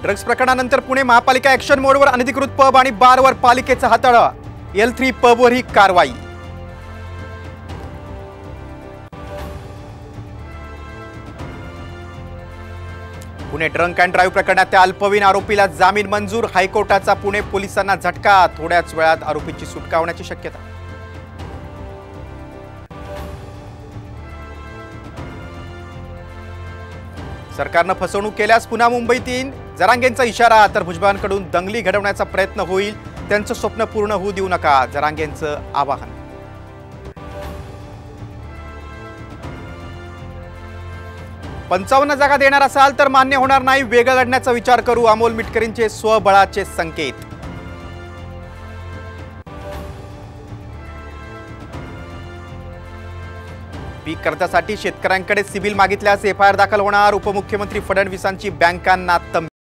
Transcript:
Drugs प्रकरणानंतर पुणे महापालिका action मोडवर अनधिकृत पब आणि बारवर पालिकेचा हातळा, L3 पबवर ही कारवाई। पुणे ड्रंक अँड ड्राईव्ह प्रकरणात त्या अल्पवयीन आरोपीला जामीन मंजूर, हायकोर्टाचा पुणे पोलिसांना झटका, थोड्याच वेळात आरोपीची सुटका होण्याची शक्यता। सरकारनं फसवणूक केल्यास पुन्हा मुंबईत येईन, जरांगेंचा इशारा। तर भुजबळांकडून दंगली घडवण्याचा प्रयत्न होईल, त्यांचं स्वप्न पूर्ण होऊ देऊ नका, जरांगेंचं आवाहन। पंचावन्न जागा देणार असाल तर मान्य होणार नाही, वेगळं लढण्याचा विचार करू, अमोल मिटकरींचे स्वबळाचे संकेत। पीक कर्जासाठी शेतकऱ्यांकडे सिबिल मागितल्यास FIR दाखल होणार, उपमुख्यमंत्री फडणवीसांची बँकांना तंबी।